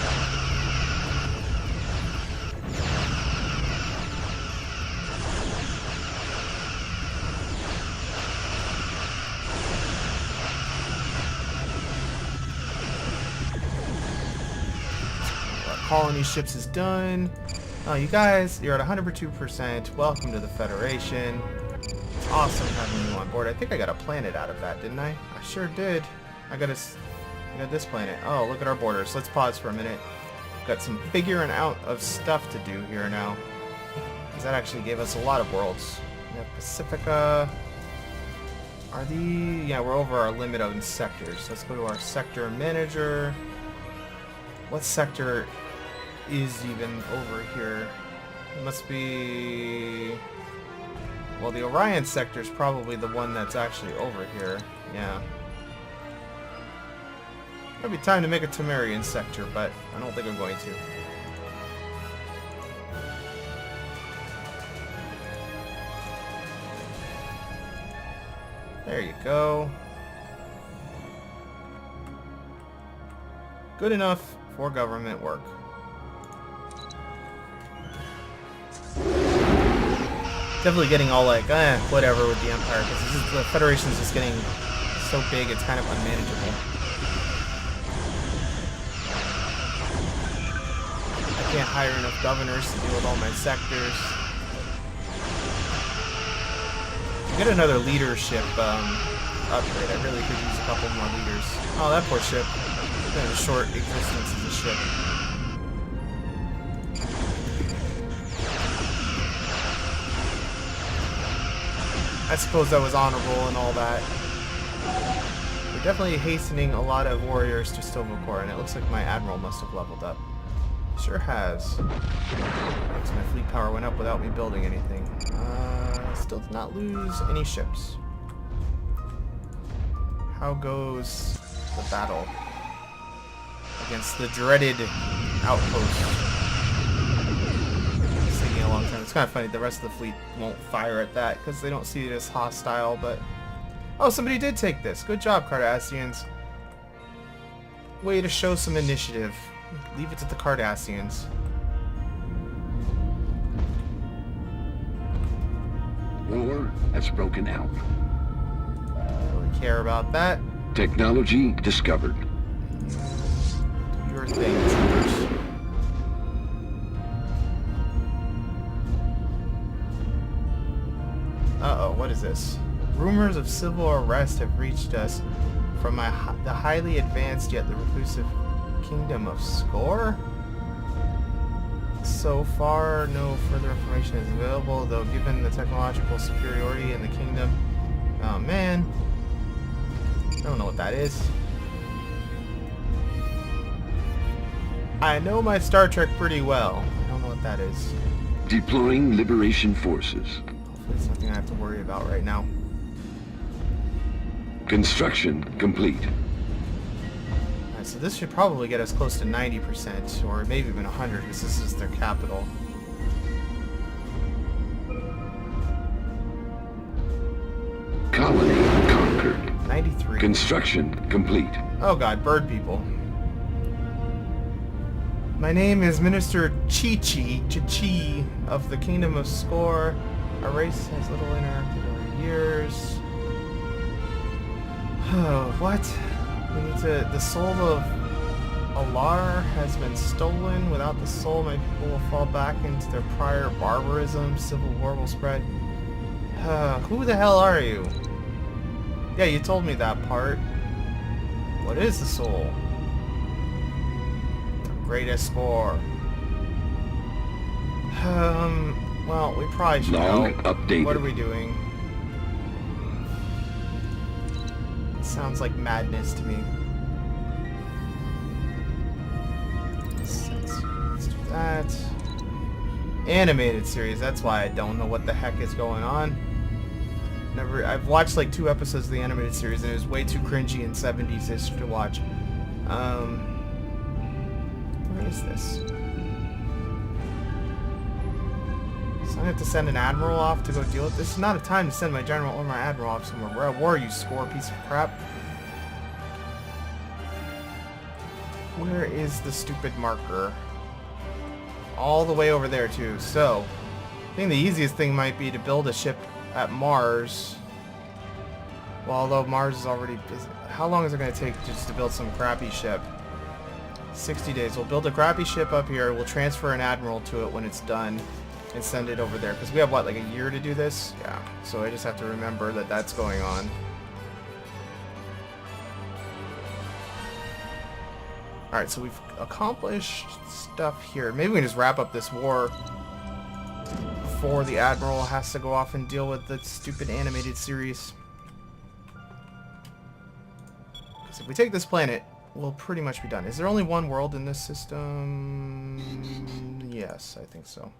Colony ships is done. Oh, you guys, you're at 102%. Welcome to the Federation. It's awesome having you on board. I think I got a planet out of that, didn't I? I sure did. I got this planet. Oh, look at our borders. Let's pause for a minute. Got some figuring out of stuff to do here now. Because that actually gave us a lot of worlds. We have Pacifica. Yeah, we're over our limit on sectors. Let's go to our sector manager. What sector is even over here? It must be... Well, the Orion sector is probably the one that's actually over here. Yeah. It'll be time to make a Temerian sector, but I don't think I'm going to. There you go. Good enough for government work. Definitely getting all like, whatever with the Empire, because the Federation's just getting so big, it's kind of unmanageable. I can't hire enough governors to deal with all my sectors. To get another leadership upgrade, I really could use a couple more leaders. Oh, that poor ship. It's been a short existence as a ship. I suppose that was honorable and all that. We're definitely hastening a lot of warriors to Stovokor, and it looks like my admiral must have leveled up. Sure has. So my fleet power went up without me building anything. Still did not lose any ships. How goes the battle against the dreaded outpost? A long time. It's kind of funny, the rest of the fleet won't fire at that because they don't see it as hostile, but... Oh, somebody did take this. Good job, Cardassians. Way to show some initiative. Leave it to the Cardassians. War has broken out. Don't really care about that. Technology discovered. Do your thing, troopers. Uh-oh, what is this? Rumors of civil unrest have reached us from the highly advanced yet the reclusive kingdom of Skor? So far, no further information is available, though given the technological superiority in the kingdom... Oh, man. I don't know what that is. I know my Star Trek pretty well. I don't know what that is. Deploying Liberation Forces. It's nothing I have to worry about right now. Construction complete. Alright, so this should probably get us close to 90%, or maybe even 100, because this is their capital. Colony conquered. 93. Construction complete. Oh god, bird people. My name is Minister Chi of the Kingdom of Skor. Our race has little interacted over years. Oh, what? We need to... The soul of Alar has been stolen. Without the soul, my people will fall back into their prior barbarism. Civil war will spread. Who the hell are you? Yeah, you told me that part. What is the soul? The greatest score. Well, we probably should Log know. updated. What are we doing? Sounds like madness to me. Let's do that. Animated series, that's why I don't know what the heck is going on. I've watched like 2 episodes of the animated series and it was way too cringy and 70s-ish to watch. Where is this? So I have to send an admiral off to go deal with this. This is not a time to send my general or my admiral off somewhere. We're at war, you score piece of crap. Where is the stupid marker? All the way over there too. So, I think the easiest thing might be to build a ship at Mars. Well, although Mars is already busy. How long is it going to take just to build some crappy ship? 60 days. We'll build a crappy ship up here. We'll transfer an admiral to it when it's done and send it over there. Because we have, what, like a year to do this? Yeah. So I just have to remember that that's going on. Alright, so we've accomplished stuff here. Maybe we can just wrap up this war before the Admiral has to go off and deal with the stupid animated series. Because if we take this planet, we'll pretty much be done. Is there only one world in this system? Yes, I think so.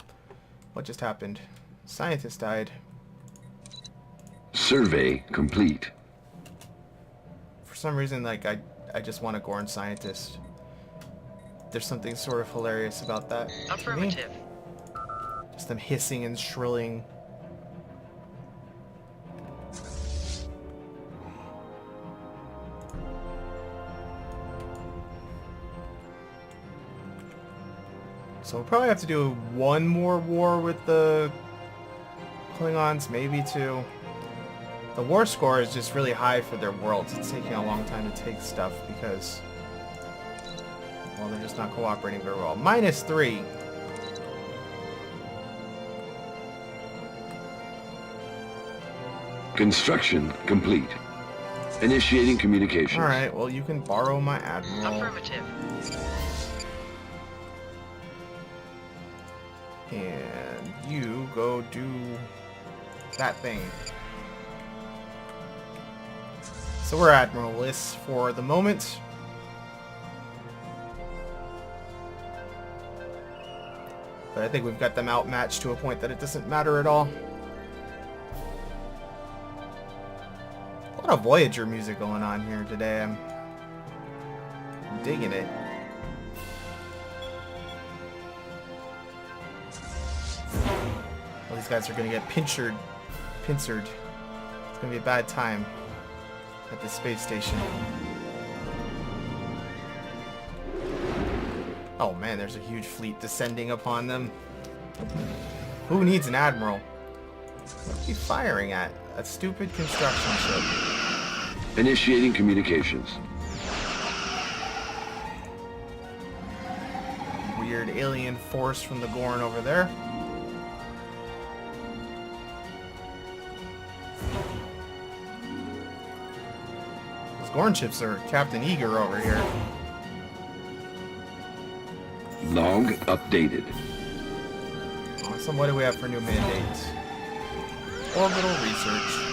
What just happened? Scientist died. Survey complete. For some reason, like, I just want a Gorn scientist. There's something sort of hilarious about that. Affirmative. Just them hissing and shrilling. So we'll probably have to do one more war with the Klingons, maybe 2. The war score is just really high for their worlds. It's taking a long time to take stuff because, well, they're just not cooperating very well. -3. Construction complete. Initiating communications. Alright, well, you can borrow my admiral. Affirmative. And you go do that thing. So we're admiralless for the moment. But I think we've got them outmatched to a point that it doesn't matter at all. A lot of Voyager music going on here today. I'm digging it. Well, these guys are going to get pincered. It's going to be a bad time at the space station. Oh man, there's a huge fleet descending upon them. Who needs an admiral? What are you firing at? A stupid construction ship. Initiating communications. Weird alien force from the Gorn over there. Those Gorn ships are Captain Eager over here. Log updated. Awesome. What do we have for new mandates? Orbital research.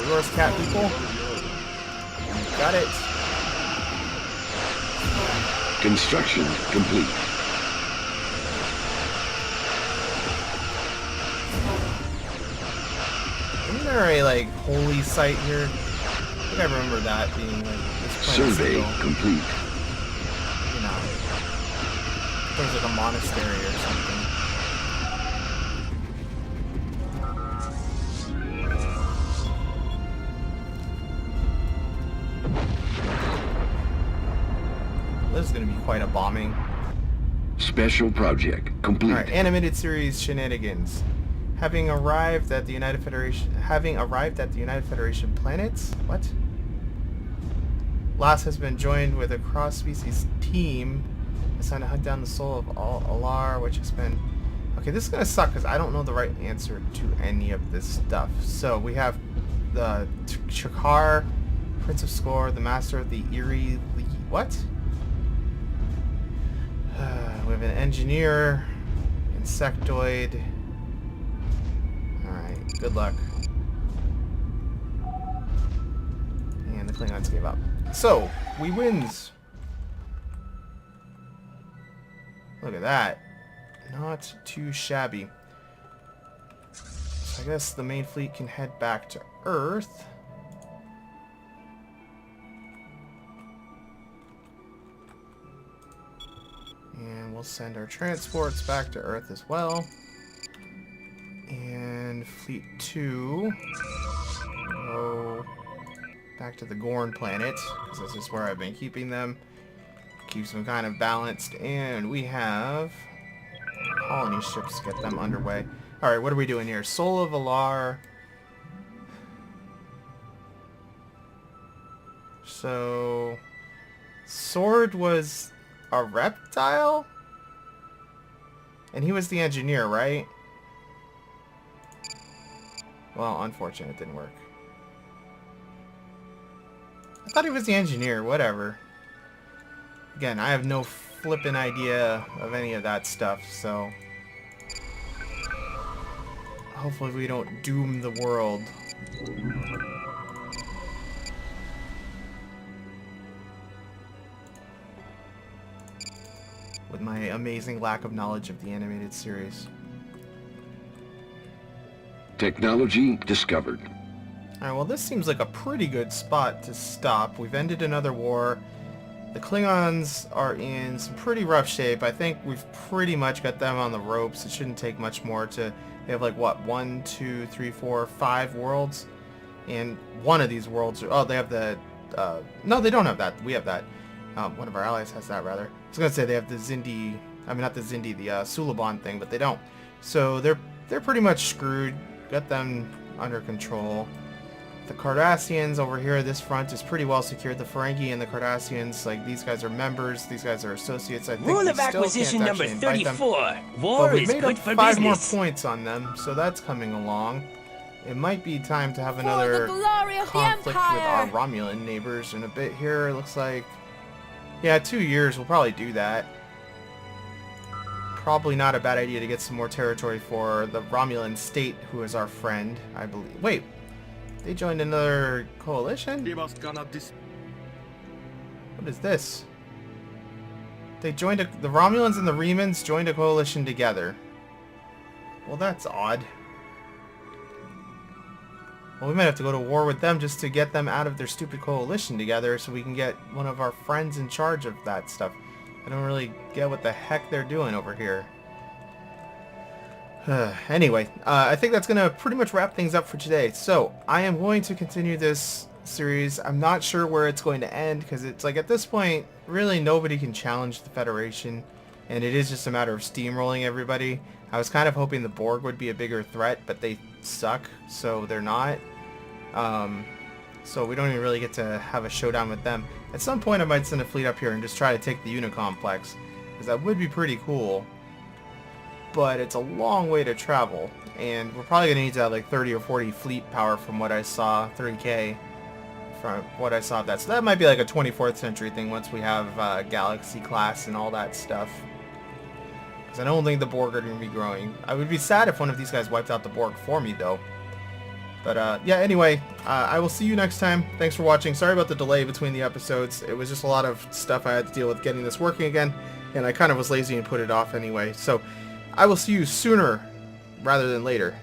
Yours, cat people. Got it. Construction complete. Isn't there a, like, holy site here? I think I remember that being, like, this planet's Survey still, complete. you know, there's like a monastery or something. This is going to be quite a bombing. Special project complete. Alright, animated series shenanigans. Having arrived at the United Federation planets? What? Lass has been joined with a cross-species team assigned to hunt down the soul of Alar, which has been... Okay, this is going to suck because I don't know the right answer to any of this stuff. So, we have the Chakar, Prince of Score, the Master of the Eerie... What? We have an engineer, insectoid. Alright, good luck. the Klingons gave up. So, we wins. Look at that. Not too shabby. So I guess the main fleet can head back to Earth. And we'll send our transports back to Earth as well. And Fleet 2 go back to the Gorn planet, because this is where I've been keeping them. Keeps them kind of balanced. And we have colony ships, get them underway. Alright, what are we doing here? Soul of Alar. So, Sword was a reptile? And he was the engineer, right? Well, unfortunate, it didn't work. I thought he was the engineer, whatever. Again, I have no flippin' idea of any of that stuff, so... hopefully we don't doom the world. With my amazing lack of knowledge of the animated series. Technology discovered. Alright, well this seems like a pretty good spot to stop. We've ended another war. The Klingons are in some pretty rough shape. I think we've pretty much got them on the ropes. It shouldn't take much more to... They have like, what, 1, 2, 3, 4, 5 worlds? And one of these worlds... Oh, they have the... no, they don't have that. We have that. One of our allies has that, rather. I was going to say they have the Zindi... I mean, not the Zindi, the Suliban thing, but they don't. So they're pretty much screwed. Got them under control. The Cardassians over here, this front is pretty well secured. The Ferengi and the Cardassians, like, these guys are members, these guys are associates. I think Rule we of still acquisition can't number actually invite them. 34. War But we've is made good up for 5 more business. points on them, so that's coming along. It might be time to have For another the glory of the conflict with our Empire! Romulan neighbors in a bit here. It looks like, yeah, 2 years, we'll probably do that. Probably not a bad idea to get some more territory for the Romulan state, who is our friend, I believe. Wait, they joined another coalition? What is this? They joined the Romulans and the Remans joined a coalition together. Well, that's odd. Well, we might have to go to war with them just to get them out of their stupid coalition together so we can get one of our friends in charge of that stuff. I don't really get what the heck they're doing over here. Anyway, I think that's going to pretty much wrap things up for today. So, I am going to continue this series. I'm not sure where it's going to end, because it's like, at this point, really nobody can challenge the Federation, and it is just a matter of steamrolling everybody. I was kind of hoping the Borg would be a bigger threat, but they suck, so they're not. So we don't even really get to have a showdown with them. At some point I might send a fleet up here and just try to take the Unicomplex, because that would be pretty cool. But it's a long way to travel, and we're probably going to need to have like 30 or 40 fleet power from what I saw, 30k from what I saw of that. So that might be like a 24th century thing once we have Galaxy class and all that stuff. Because I don't think the Borg are going to be growing. I would be sad if one of these guys wiped out the Borg for me though. But yeah, anyway, I will see you next time. Thanks for watching. Sorry about the delay between the episodes. It was just a lot of stuff I had to deal with getting this working again, and I kind of was lazy and put it off anyway. So I will see you sooner rather than later.